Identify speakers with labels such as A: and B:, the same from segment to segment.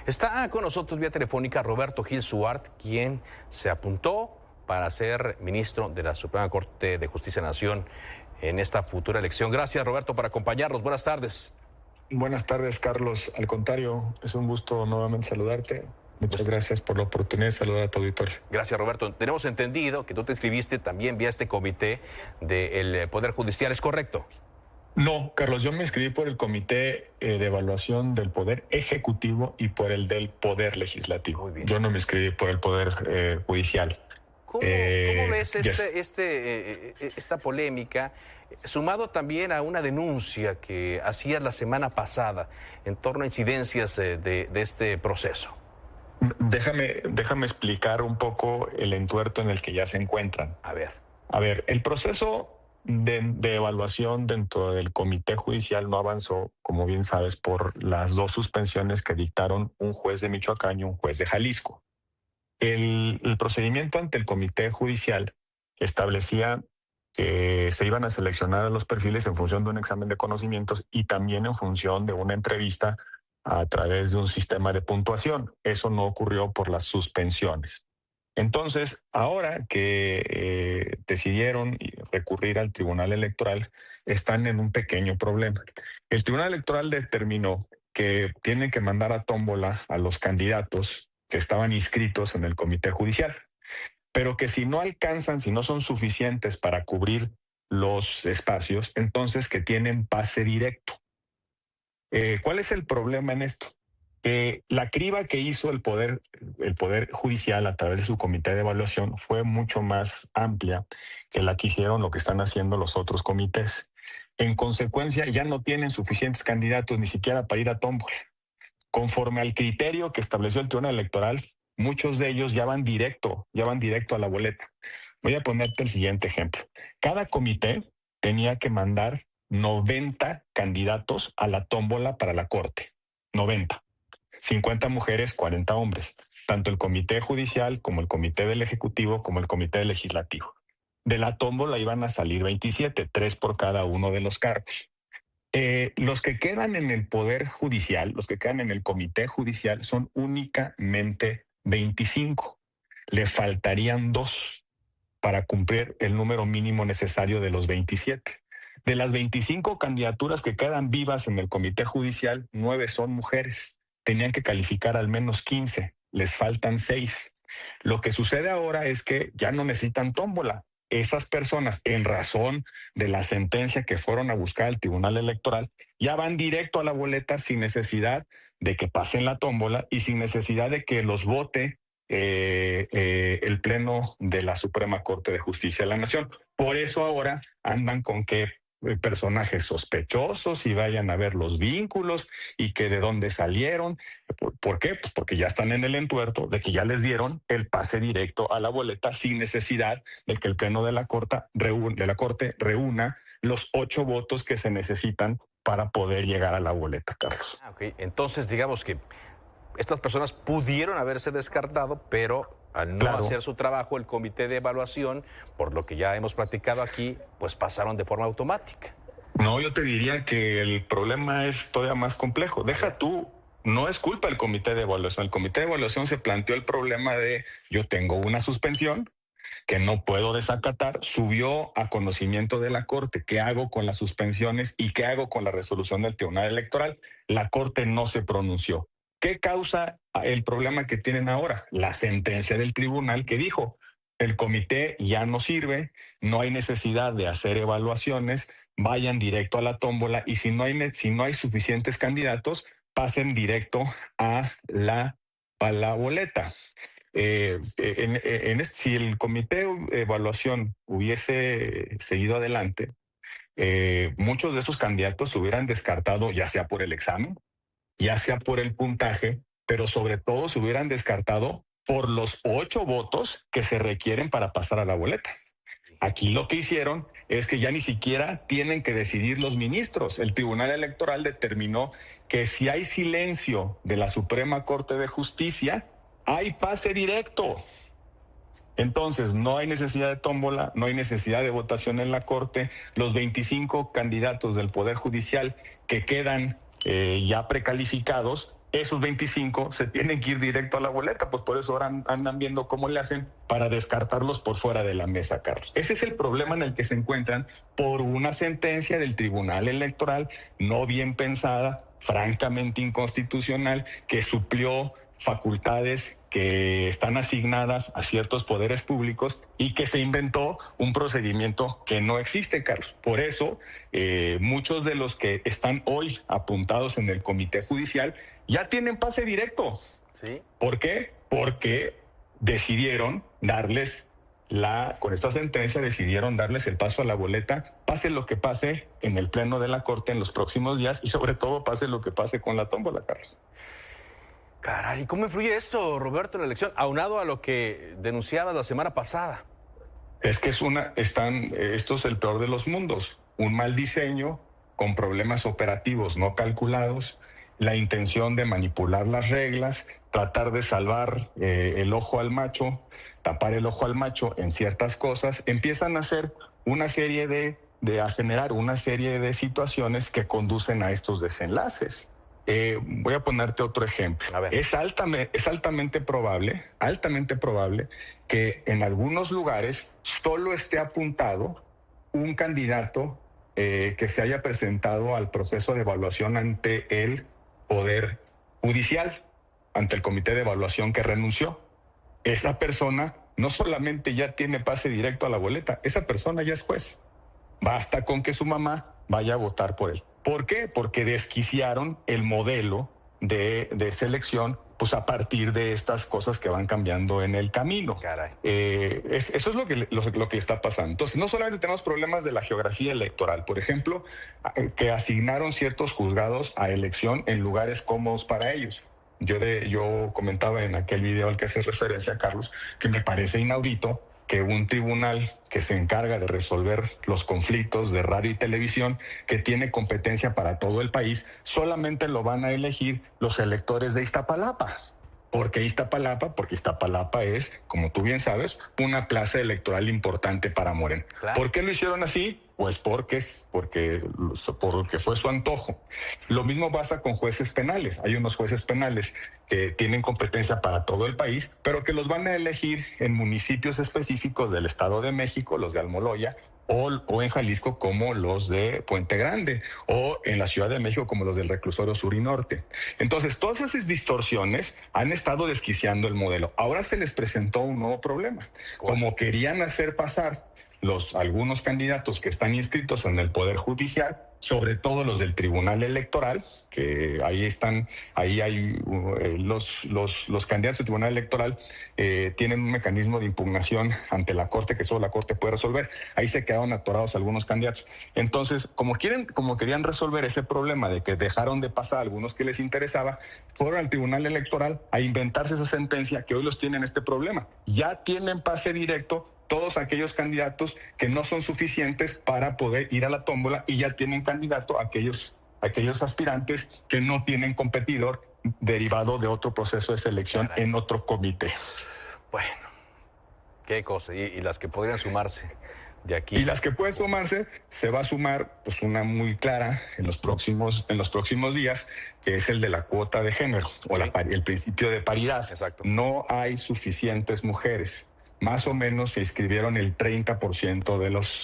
A: Está con nosotros vía telefónica Roberto Gil Suart, quien se apuntó para ser ministro de la Suprema Corte de Justicia de la Nación en esta futura elección. Gracias, Roberto, por acompañarnos. Buenas tardes.
B: Buenas tardes, Carlos. Al contrario, es un gusto nuevamente saludarte. Muchas gracias por la oportunidad de saludar a tu auditorio.
A: Gracias, Roberto. Tenemos entendido que tú te inscribiste también vía este comité del Poder Judicial, ¿es correcto?
B: No, Carlos, yo me inscribí por el Comité de Evaluación del Poder Ejecutivo y por el del Poder Legislativo.
A: Muy bien.
B: Yo no me inscribí por el Poder Judicial.
A: ¿Cómo ves esta polémica, sumado también a una denuncia que hacías la semana pasada en torno a incidencias de este proceso?
B: Déjame explicar un poco el entuerto en el que ya se encuentran.
A: A ver,
B: el proceso de evaluación dentro del Comité Judicial no avanzó, como bien sabes, por las dos suspensiones que dictaron un juez de Michoacán y un juez de Jalisco. El procedimiento ante el Comité Judicial establecía que se iban a seleccionar los perfiles en función de un examen de conocimientos y también en función de una entrevista a través de un sistema de puntuación. Eso no ocurrió por las suspensiones. Entonces, ahora que decidieron recurrir al Tribunal Electoral, están en un pequeño problema. El Tribunal Electoral determinó que tienen que mandar a tómbola a los candidatos que estaban inscritos en el Comité Judicial, pero que si no alcanzan, si no son suficientes para cubrir los espacios, entonces que tienen pase directo. ¿Cuál es el problema en esto? La criba que hizo el poder Judicial a través de su comité de evaluación fue mucho más amplia que la que hicieron lo que están haciendo los otros comités. En consecuencia, ya no tienen suficientes candidatos ni siquiera para ir a tómbola. Conforme al criterio que estableció el Tribunal Electoral, muchos de ellos ya van directo a la boleta. Voy a ponerte el siguiente ejemplo. Cada comité tenía que mandar 90 candidatos a la tómbola para la Corte. 90. 50 mujeres, 40 hombres. Tanto el Comité Judicial como el Comité del Ejecutivo como el Comité Legislativo. De la tómbola iban a salir 27, 3 por cada uno de los cargos. Los que quedan en el Poder Judicial, los que quedan en el Comité Judicial son únicamente 25. Le faltarían 2 para cumplir el número mínimo necesario de los 27. De las 25 candidaturas que quedan vivas en el Comité Judicial, 9 son mujeres. Tenían que calificar al menos 15, les faltan 6. Lo que sucede ahora es que ya no necesitan tómbola. Esas personas, en razón de la sentencia que fueron a buscar al Tribunal Electoral, ya van directo a la boleta sin necesidad de que pasen la tómbola y sin necesidad de que los vote el Pleno de la Suprema Corte de Justicia de la Nación. Por eso ahora andan con que personajes sospechosos y vayan a ver los vínculos y que de dónde salieron. ¿Por qué? Pues porque ya están en el entuerto de que ya les dieron el pase directo a la boleta sin necesidad de que el Pleno de la Corte reúna los 8 votos que se necesitan para poder llegar a la boleta, Carlos.
A: Okay. Entonces, digamos que estas personas pudieron haberse descartado, pero al no hacer su trabajo, el comité de evaluación, por lo que ya hemos platicado aquí, pues pasaron de forma automática.
B: No, yo te diría que el problema es todavía más complejo. Deja tú, no es culpa del comité de evaluación. El comité de evaluación se planteó el problema de yo tengo una suspensión que no puedo desacatar, subió a conocimiento de la Corte. ¿Qué hago con las suspensiones y qué hago con la resolución del Tribunal Electoral? La Corte no se pronunció. ¿Qué causa el problema que tienen ahora? La sentencia del tribunal que dijo, el comité ya no sirve, no hay necesidad de hacer evaluaciones, vayan directo a la tómbola y si no hay suficientes candidatos, pasen directo a la boleta. Si el comité de evaluación hubiese seguido adelante, muchos de esos candidatos se hubieran descartado ya sea por el examen, ya sea por el puntaje, pero sobre todo se hubieran descartado por los 8 votos que se requieren para pasar a la boleta. Aquí lo que hicieron es que ya ni siquiera tienen que decidir los ministros. El Tribunal Electoral determinó que si hay silencio de la Suprema Corte de Justicia, hay pase directo. Entonces, no hay necesidad de tómbola, no hay necesidad de votación en la Corte. Los 25 candidatos del Poder Judicial que quedan ya precalificados esos 25 se tienen que ir directo a la boleta, pues por eso ahora andan viendo cómo le hacen para descartarlos por fuera de la mesa, Carlos. Ese es el problema en el que se encuentran por una sentencia del Tribunal Electoral no bien pensada, francamente inconstitucional, que suplió facultades que están asignadas a ciertos poderes públicos y que se inventó un procedimiento que no existe, Carlos. Por eso, muchos de los que están hoy apuntados en el Comité Judicial ya tienen pase directo.
A: ¿Sí?
B: ¿Por qué? Porque decidieron darles con esta sentencia decidieron darles el paso a la boleta, pase lo que pase en el Pleno de la Corte en los próximos días y sobre todo pase lo que pase con la tómbola, Carlos.
A: Caray, ¿cómo influye esto, Roberto, en la elección? Aunado a lo que denunciabas la semana pasada.
B: Es que esto es el peor de los mundos. Un mal diseño con problemas operativos no calculados, la intención de manipular las reglas, tratar de salvar el ojo al macho, tapar el ojo al macho en ciertas cosas, empiezan a hacer una serie a generar una serie de situaciones que conducen a estos desenlaces. Voy a ponerte otro ejemplo. Es altamente probable que en algunos lugares solo esté apuntado un candidato que se haya presentado al proceso de evaluación ante el Poder Judicial, ante el Comité de Evaluación que renunció. Esa persona no solamente ya tiene pase directo a la boleta, esa persona ya es juez. Basta con que su mamá vaya a votar por él. ¿Por qué? Porque desquiciaron el modelo de selección, pues a partir de estas cosas que van cambiando en el camino.
A: Caray.
B: Eso es lo que está pasando. Entonces, no solamente tenemos problemas de la geografía electoral, por ejemplo, que asignaron ciertos juzgados a elección en lugares cómodos para ellos. Yo comentaba en aquel video al que hace referencia, Carlos, que me parece inaudito que un tribunal que se encarga de resolver los conflictos de radio y televisión, que tiene competencia para todo el país, solamente lo van a elegir los electores de Iztapalapa. ¿Por qué Iztapalapa? Porque Iztapalapa es, como tú bien sabes, una plaza electoral importante para Morena.
A: Claro.
B: ¿Por qué lo hicieron así? Pues porque fue su antojo. Lo mismo pasa con jueces penales. Hay unos jueces penales que tienen competencia para todo el país, pero que los van a elegir en municipios específicos del Estado de México, los de Almoloya, o en Jalisco como los de Puente Grande, o en la Ciudad de México como los del Reclusorio Sur y Norte. Entonces, todas esas distorsiones han estado desquiciando el modelo. Ahora se les presentó un nuevo problema. Como querían hacer pasar algunos candidatos que están inscritos en el Poder Judicial, sobre todo los del Tribunal Electoral, que ahí hay los candidatos del Tribunal Electoral tienen un mecanismo de impugnación ante la Corte que solo la Corte puede resolver. Ahí se quedaron atorados algunos candidatos. Entonces, como querían resolver ese problema de que dejaron de pasar a algunos que les interesaba, fueron al Tribunal Electoral a inventarse esa sentencia que hoy los tienen este problema. Ya tienen pase directo todos aquellos candidatos que no son suficientes para poder ir a la tómbola, y ya tienen candidato a aquellos aspirantes que no tienen competidor derivado de otro proceso de selección en otro comité.
A: Bueno, qué cosa. Y las que podrían sumarse de aquí.
B: Y las que pueden sumarse, se va a sumar pues una muy clara en los próximos días, que es el de la cuota de género, o el principio de paridad.
A: Exacto.
B: No hay suficientes mujeres. Más o menos se inscribieron el 30%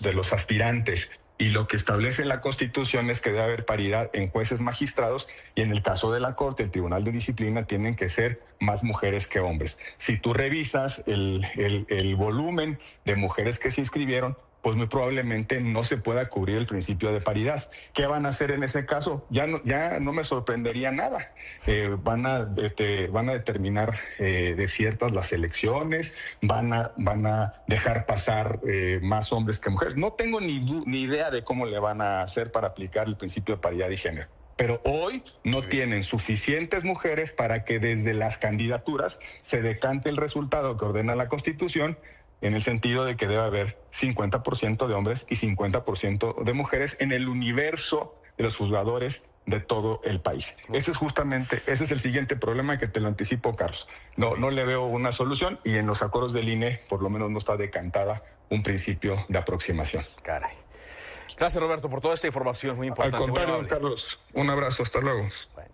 B: de los aspirantes. Y lo que establece la Constitución es que debe haber paridad en jueces magistrados, y en el caso de la Corte, el Tribunal de Disciplina, tienen que ser más mujeres que hombres. Si tú revisas el volumen de mujeres que se inscribieron, pues muy probablemente no se pueda cubrir el principio de paridad. ¿Qué van a hacer en ese caso? Ya no me sorprendería nada. Van a determinar desiertas las elecciones, van a dejar pasar más hombres que mujeres. No tengo ni idea de cómo le van a hacer para aplicar el principio de paridad y género. Pero hoy no tienen suficientes mujeres para que desde las candidaturas se decante el resultado que ordena la Constitución, en el sentido de que debe haber 50% de hombres y 50% de mujeres en el universo de los juzgadores de todo el país. Ese es el siguiente problema, que te lo anticipo, Carlos. No le veo una solución, y en los acuerdos del INE por lo menos no está decantada un principio de aproximación.
A: Caray. Gracias, Roberto, por toda esta información muy importante.
B: Al contrario, Carlos, un abrazo, hasta luego.
A: Bueno.